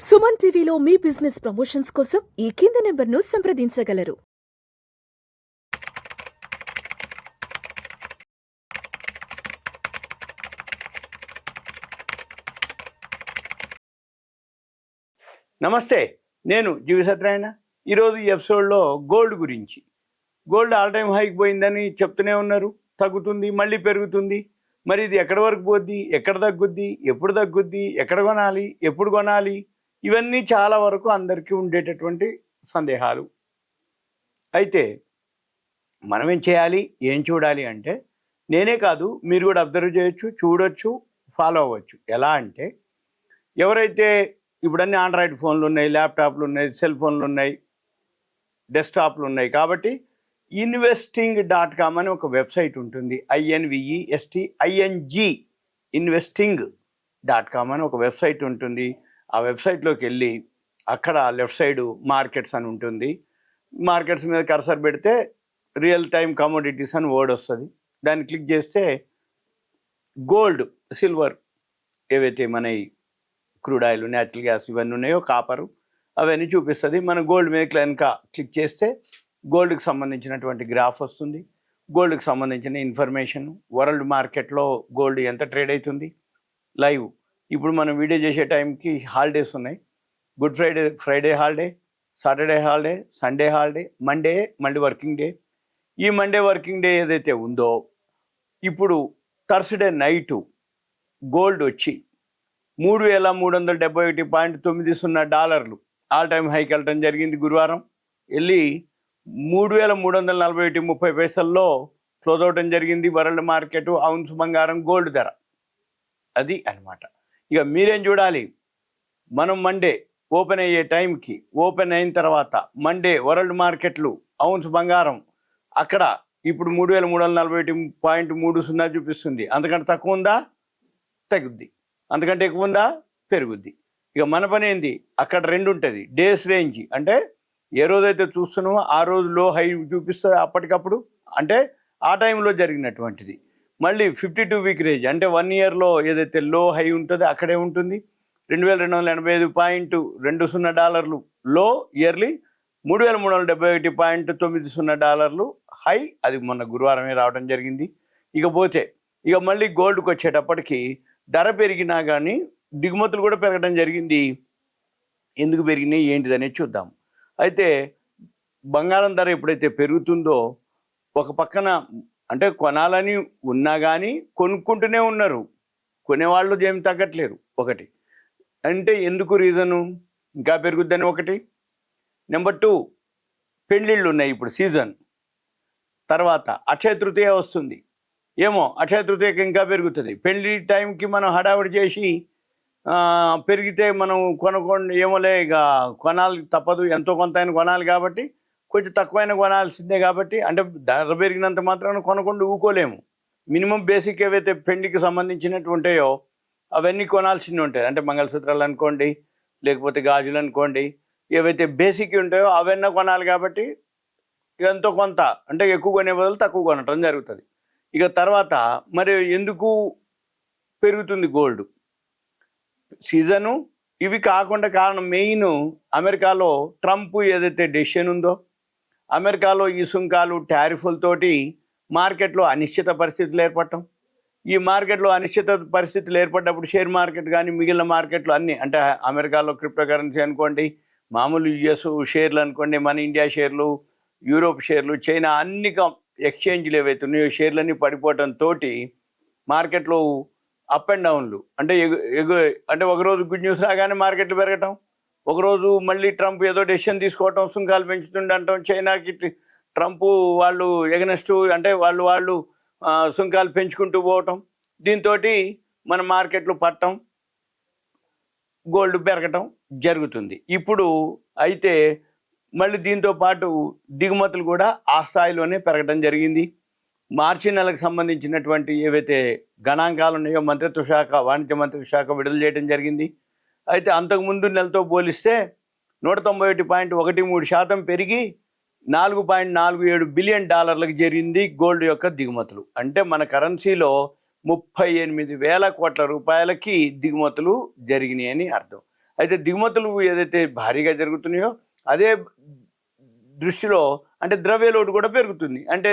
సుమన్ టీవీలో మీ business promotions కోసం ఈ కింది నెంబర్ను సంప్రదించగలరు. నమస్తే, నేను జీవి సత్యనారాయణ. ఈరోజు ఈ ఎపిసోడ్లో గోల్డ్ గురించి. గోల్డ్ ఆల్ టైమ్ హైక్ పోయిందని చెప్తూనే ఉన్నారు, తగ్గుతుంది మళ్ళీ పెరుగుతుంది. మరి ఇది ఎక్కడి వరకు పోద్ది, ఎక్కడ తగ్గుద్ది, ఎప్పుడు తగ్గుద్ది, ఎక్కడ కొనాలి, ఎప్పుడు కొనాలి, ఇవన్నీ చాలా వరకు అందరికీ ఉండేటటువంటి సందేహాలు. అయితే మనం ఏం చేయాలి, ఏం చూడాలి అంటే, నేనే కాదు మీరు కూడా అబ్జర్వ్ చేయొచ్చు, చూడొచ్చు, ఫాలో అవ్వచ్చు. ఎలా అంటే, ఎవరైతే ఇప్పుడు అన్ని ఆండ్రాయిడ్ ఫోన్లు ఉన్నాయి, ల్యాప్టాప్లు ఉన్నాయి, సెల్ ఫోన్లు ఉన్నాయి, డెస్క్టాప్లు ఉన్నాయి. కాబట్టి investing.com అని ఒక వెబ్సైట్ ఉంటుంది. INVESTING investing.com అని ఒక వెబ్సైట్ ఉంటుంది. ఆ వెబ్సైట్లోకి వెళ్ళి అక్కడ లెఫ్ట్ సైడ్ మార్కెట్స్ అని ఉంటుంది. మార్కెట్స్ మీద కర్సర్ పెడితే రియల్ టైమ్ కమోడిటీస్ అని వర్డ్ వస్తుంది. దాన్ని క్లిక్ చేస్తే గోల్డ్, సిల్వర్, ఏవైతే మన క్రూడ్ ఆయిల్, న్యాచురల్ గ్యాస్ ఇవన్నీ ఉన్నాయో, కాపరు, అవన్నీ చూపిస్తుంది. మనం గోల్డ్ మీద కనుక క్లిక్ చేస్తే గోల్డ్కి సంబంధించినటువంటి గ్రాఫ్ వస్తుంది. గోల్డ్కి సంబంధించిన ఇన్ఫర్మేషన్, వరల్డ్ మార్కెట్లో గోల్డ్ ఎంత ట్రేడ్ అవుతుంది లైవ్. ఇప్పుడు మనం వీడియో చేసే టైంకి హాలిడేస్ ఉన్నాయి. Good Friday holiday, Saturday holiday, Sunday holiday, Monday మళ్ళీ వర్కింగ్ డే. ఈ మండే వర్కింగ్ డే ఏదైతే ఉందో, ఇప్పుడు థర్స్డే నైటు గోల్డ్ వచ్చి $3,371.90 ఆల్ టైమ్ హైక్ వెళ్ళటం జరిగింది. గురువారం వెళ్ళి 3,341.30 క్లోజ్ అవటం జరిగింది వరల్డ్ మార్కెట్. ఔన్స్ బంగారం, గోల్డ్ ధర అది అన్నమాట. ఇక మీరేం చూడాలి, మనం మండే ఓపెన్ అయ్యే టైంకి, ఓపెన్ అయిన తర్వాత మండే వరల్డ్ మార్కెట్లు, ఔన్స్ బంగారం అక్కడ ఇప్పుడు 3,341.30 చూపిస్తుంది. అంతకంటే తక్కువ ఉందా, తగ్గుద్ది. అంతకంటే ఎక్కువ ఉందా, పెరుగుద్ది. ఇక మన పని ఏంది, అక్కడ రెండు ఉంటుంది. డేస్ రేంజ్ అంటే ఏ రోజైతే చూస్తున్నామో ఆ రోజు లో హై చూపిస్తుంది అప్పటికప్పుడు, అంటే ఆ టైంలో జరిగినటువంటిది. మళ్ళీ 52 వీక్ రేంజ్ అంటే 1 ఇయర్లో ఏదైతే లో హై ఉంటుందో అక్కడే ఉంటుంది. $2,285.20 లో ఇయర్లీ, $3,371.90 హై. అది మొన్న గురువారమే రావడం జరిగింది. ఇకపోతే ఇక మళ్ళీ గోల్డ్కి వచ్చేటప్పటికి ధర పెరిగినా కానీ దిగుమతులు కూడా పెరగడం జరిగింది. ఎందుకు పెరిగినాయి ఏంటిదనేది చూద్దాం. అయితే బంగారం ధర ఎప్పుడైతే పెరుగుతుందో, ఒక పక్కన అంటే కొనాలని ఉన్నా కానీ కొనుక్కుంటూనే ఉన్నారు, కొనేవాళ్ళు ఏమి తగ్గట్లేరు. ఒకటి అంటే ఎందుకు రీజను, ఇంకా పెరుగుద్దని ఒకటి. నెంబర్ 2, పెళ్ళిళ్ళు ఉన్నాయి ఇప్పుడు సీజన్. తర్వాత అక్షయ తృతీయ వస్తుంది, ఏమో అక్షయ తృతీయకి ఇంకా పెరుగుతుంది. పెళ్లి టైంకి మనం హడావిడి చేసి పెరిగితే మనం కొనుక్కోండి, ఏమోలే ఇక కొనాలి తప్పదు, ఎంతో కొంత అయినా కొనాలి కాబట్టి కొంచెం తక్కువైనా కొనాల్సిందే. కాబట్టి అంటే ధర పెరిగినంత మాత్రాన కొనకుండా ఊకోలేము. మినిమం బేసిక్ ఏవైతే పెళ్లికి సంబంధించినట్టు ఉంటాయో అవన్నీ కొనాల్సింది ఉంటాయి. అంటే మంగళసూత్రాలు అనుకోండి, లేకపోతే గాజులు అనుకోండి, ఏవైతే బేసిక్ ఉంటాయో అవన్నీ కొనాలి. కాబట్టి ఎంతో కొంత అంటే ఎక్కువ కొనే బదులు తక్కువ కొనటం జరుగుతుంది. ఇక తర్వాత మరి ఎందుకు పెరుగుతుంది గోల్డ్, సీజను, ఇవి కాకుండా కారణం మెయిన్ అమెరికాలో ట్రంప్ ఏదైతే డెసిషన్ ఉందో, అమెరికాలో ఈ సుంకాలు, టారిఫ్లతోటి మార్కెట్లో అనిశ్చిత పరిస్థితులు ఏర్పడటం. ఈ మార్కెట్లో అనిశ్చిత పరిస్థితులు ఏర్పడ్డప్పుడు షేర్ మార్కెట్ కానీ మిగిలిన మార్కెట్లు అన్నీ, అంటే అమెరికాలో క్రిప్టో కరెన్సీ అనుకోండి, మామూలు యుఎస్ షేర్లు అనుకోండి, మన ఇండియా షేర్లు, యూరోప్ షేర్లు, చైనా అన్ని ఎక్స్చేంజ్లు ఏవైతే ఉన్నాయో షేర్లన్నీ పడిపోవడంతో మార్కెట్లో అప్ అండ్ డౌన్లు. అంటే అంటే ఒకరోజు గుడ్ న్యూస్ రాగానే మార్కెట్లు పెరగటం, ఒకరోజు మళ్ళీ ట్రంప్ ఏదో డెసిషన్ తీసుకోవటం, సుంకాలు పెంచుతుండటం, చైనాకి ట్రంప్ వాళ్ళు ఎగనెస్ట్ అంటే వాళ్ళు సుంకాలు పెంచుకుంటూ పోవటం, దీంతో మన మార్కెట్లు పట్టడం, గోల్డ్ పెరగటం జరుగుతుంది ఇప్పుడు. అయితే మళ్ళీ దీంతో పాటు దిగుమతులు కూడా ఆ స్థాయిలోనే పెరగడం జరిగింది. మార్చి నెలకు సంబంధించినటువంటి ఏవైతే గణాంకాలు ఉన్నాయో మంత్రిత్వ శాఖ, వాణిజ్య మంత్రిత్వ శాఖ విడుదల చేయడం జరిగింది. అయితే అంతకుముందు నెలతో పోలిస్తే 191.13% పెరిగి $4.47 బిలియన్ చేరింది గోల్డ్ యొక్క దిగుమతులు. అంటే మన కరెన్సీలో 38,000 కోట్ల రూపాయలకి దిగుమతులు జరిగినాయి అని అర్థం. అయితే దిగుమతులు ఏదైతే భారీగా జరుగుతున్నాయో అదే దృష్టిలో అంటే ద్రవ్య లోటు కూడా పెరుగుతుంది. అంటే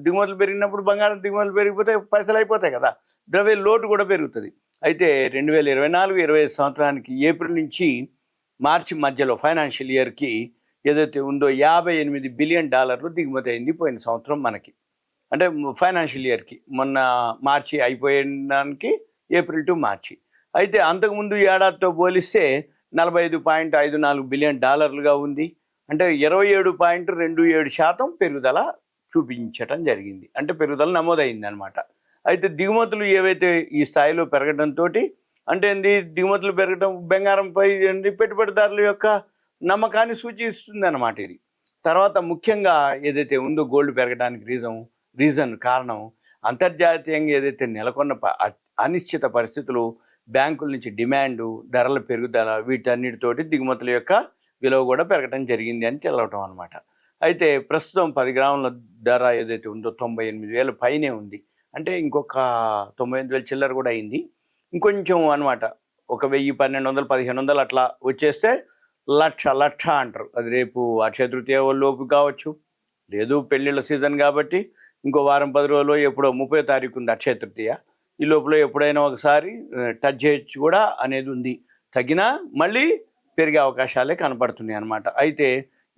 దిగుమతులు పెరిగినప్పుడు బంగారం దిగుమతులు పెరిగిపోతే పైసలు అయిపోతాయి కదా, ద్రవ్య లోటు కూడా పెరుగుతుంది. అయితే 2024-25 సంవత్సరానికి ఏప్రిల్ నుంచి మార్చి మధ్యలో ఫైనాన్షియల్ ఇయర్కి ఏదైతే ఉందో $58 బిలియన్ దిగుమతి అయింది పోయిన సంవత్సరం మనకి. అంటే ఫైనాన్షియల్ ఇయర్కి మొన్న మార్చి అయిపోయడానికి ఏప్రిల్ టు మార్చి. అయితే అంతకుముందు ఏడాదితో పోలిస్తే $45.54 బిలియన్ ఉంది. అంటే 27.27% పెరుగుదల చూపించటం జరిగింది. అంటే పెరుగుదల నమోదైంది అనమాట. అయితే దిగుమతులు ఏవైతే ఈ స్థాయిలో పెరగడంతో అంటే దిగుమతులు పెరగడం బంగారంపై పెట్టుబడిదారుల యొక్క నమ్మకాన్ని సూచిస్తుంది అన్నమాట ఇది. తర్వాత ముఖ్యంగా ఏదైతే ఉందో గోల్డ్ పెరగడానికి రీజన్ కారణం అంతర్జాతీయంగా ఏదైతే నెలకొన్న అనిశ్చిత పరిస్థితులు, బ్యాంకుల నుంచి డిమాండు, ధరల పెరుగుదల, వీటన్నిటితోటి దిగుమతుల యొక్క విలువ కూడా పెరగడం జరిగింది అని తెలవటం అనమాట. అయితే ప్రస్తుతం 10 గ్రాముల ధర ఏదైతే ఉందో 98,000 పైనే ఉంది. అంటే ఇంకొక 98,000 చిల్లర కూడా అయింది. ఇంకొంచెం అనమాట, ఒక 1000, 1200, 1500 అట్లా వచ్చేస్తే లక్ష అంటారు. అది రేపు అక్షయ తృతీయ లోపు కావచ్చు, లేదు పెళ్ళిళ్ళ సీజన్ కాబట్టి ఇంకో వారం 10 రోజులు ఎప్పుడో 30వ తారీఖు ఉంది అక్షయ తృతీయ. ఈ లోపల ఎప్పుడైనా ఒకసారి టచ్ చేయొచ్చు కూడా అనేది ఉంది. తగ్గినా మళ్ళీ పెరిగే అవకాశాలే కనపడుతున్నాయి అన్నమాట. అయితే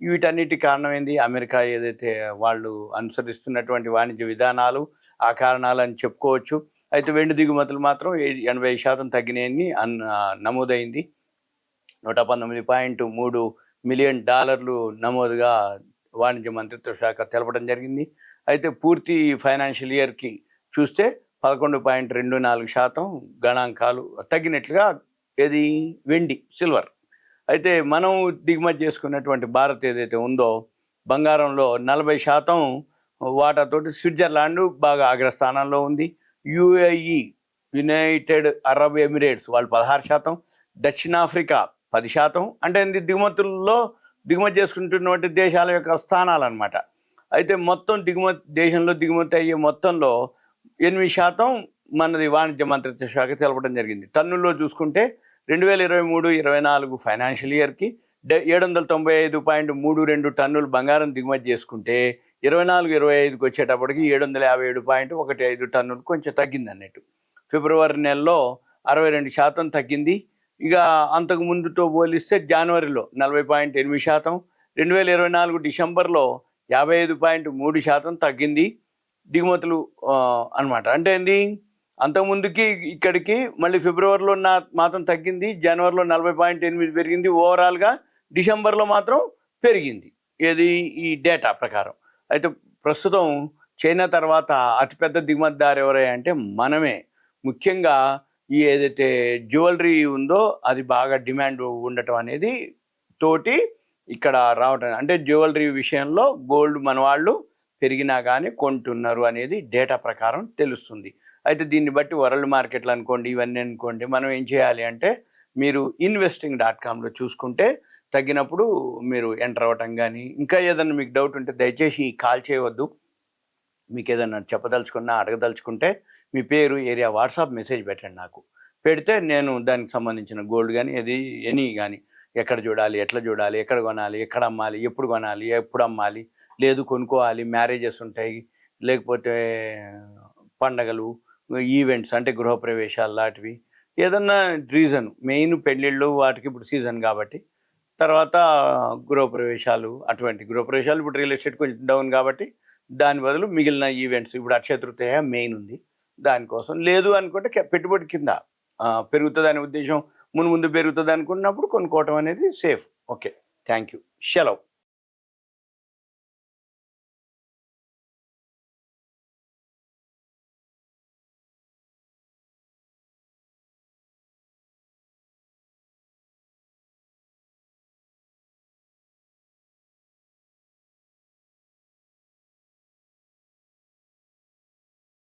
వీటన్నిటి కారణం ఏంది? అమెరికా ఏదైతే వాళ్ళు అనుసరిస్తున్నటువంటి వాణిజ్య విధానాలు, ఆ కారణాలు అని చెప్పుకోవచ్చు. అయితే వెండి దిగుమతులు మాత్రం 80% తగ్గినాయని నమోదైంది. $119.3 మిలియన్ నమోదుగా వాణిజ్య మంత్రిత్వ శాఖ తెలపడం జరిగింది. అయితే పూర్తి ఫైనాన్షియల్ ఇయర్కి చూస్తే 11.24% గణాంకాలు తగ్గినట్లుగా ఏది వెండి, సిల్వర్. అయితే మనం దిగుమతి చేసుకున్నటువంటి భారత్ ఏదైతే ఉందో బంగారంలో 40% వాటాతోటి స్విట్జర్లాండ్ బాగా అగ్రస్థానంలో ఉంది. యుఏఈ, యునైటెడ్ అరబ్ ఎమిరేట్స్ వాళ్ళు 16%, దక్షిణాఫ్రికా 10%. అంటే దిగుమతి చేసుకుంటున్నటువంటి దేశాల యొక్క స్థానాలు అనమాట. అయితే మొత్తం దేశంలో దిగుమతి అయ్యే మొత్తంలో 8% మనది వాణిజ్య మంత్రిత్వ శాఖ తెలపడం జరిగింది. టన్నుల్లో చూసుకుంటే 2023-24 ఫైనాన్షియల్ ఇయర్కి 795.32 టన్నులు బంగారం దిగుమతి చేసుకుంటే 24-25కి వచ్చేటప్పటికి 757.15 టన్నులు కొంచెం తగ్గింది అన్నట్టు. ఫిబ్రవరి నెలలో 62% తగ్గింది. ఇక అంతకు ముందుతో పోలిస్తే జనవరిలో 40.8%, 2024 డిసెంబర్లో 55.3% తగ్గింది దిగుమతులు అనమాట. అంటే అంతకుముందుకి ఇక్కడికి మళ్ళీ ఫిబ్రవరిలో మాత్రం తగ్గింది, జనవరిలో 40.8 పెరిగింది, ఓవరాల్గా డిసెంబర్లో మాత్రం పెరిగింది ఏది ఈ డేటా ప్రకారం. అయితే ప్రస్తుతం చైనా తర్వాత అతిపెద్ద దిగుమతిదారు ఎవరై అంటే మనమే. ముఖ్యంగా ఈ ఏదైతే జ్యువెలరీ ఉందో అది బాగా డిమాండ్ ఉండటం అనేది తోటి ఇక్కడ రావటం, అంటే జ్యువెలరీ విషయంలో గోల్డ్ మన వాళ్ళు పెరిగినా కానీ కొంటున్నారు అనేది డేటా ప్రకారం తెలుస్తుంది. అయితే దీన్ని బట్టి వరల్డ్ మార్కెట్లు అనుకోండి, ఇవన్నీ అనుకోండి, మనం ఏం చేయాలి అంటే మీరు investing.comలో చూసుకుంటే తగ్గినప్పుడు మీరు ఎంటర్ అవ్వటం కానీ, ఇంకా ఏదన్నా మీకు డౌట్ ఉంటే దయచేసి కాల్ చేయవద్దు. మీకు ఏదన్నా చెప్పదలుచుకున్నా, అడగదలుచుకుంటే మీ పేరు, ఏరియా, వాట్సాప్ మెసేజ్ పెట్టండి. నాకు పెడితే నేను దానికి సంబంధించిన గోల్డ్ కానీ ఎనీ కానీ ఎక్కడ చూడాలి, ఎట్లా చూడాలి, ఎక్కడ కొనాలి, ఎక్కడ అమ్మాలి, ఎప్పుడు కొనాలి, ఎప్పుడు అమ్మాలి, లేదు కొనుక్కోవాలి, మ్యారేజెస్ ఉంటాయి, లేకపోతే పండగలు, ఈవెంట్స్ అంటే గృహప్రవేశాలు లాంటివి, ఏదన్నా రీజన్, మెయిన్ పెళ్ళిళ్ళు వాటికి ఇప్పుడు సీజన్ కాబట్టి, తర్వాత గృహప్రవేశాలు, అటువంటి గృహప్రవేశాలు ఇప్పుడు రియల్ ఎస్టేట్ కొంచెం డౌన్ కాబట్టి దాని బదులు మిగిలిన ఈవెంట్స్, ఇప్పుడు అక్షయ తృతీయ మెయిన్ ఉంది దానికోసం, లేదు అనుకుంటే పెట్టుబడి కింద పెరుగుతుంది అనే ఉద్దేశం, ముందు పెరుగుతుంది అనుకున్నప్పుడు కొనుక్కోవటం అనేది సేఫ్. ఓకే, థ్యాంక్ యూ, సెలవు.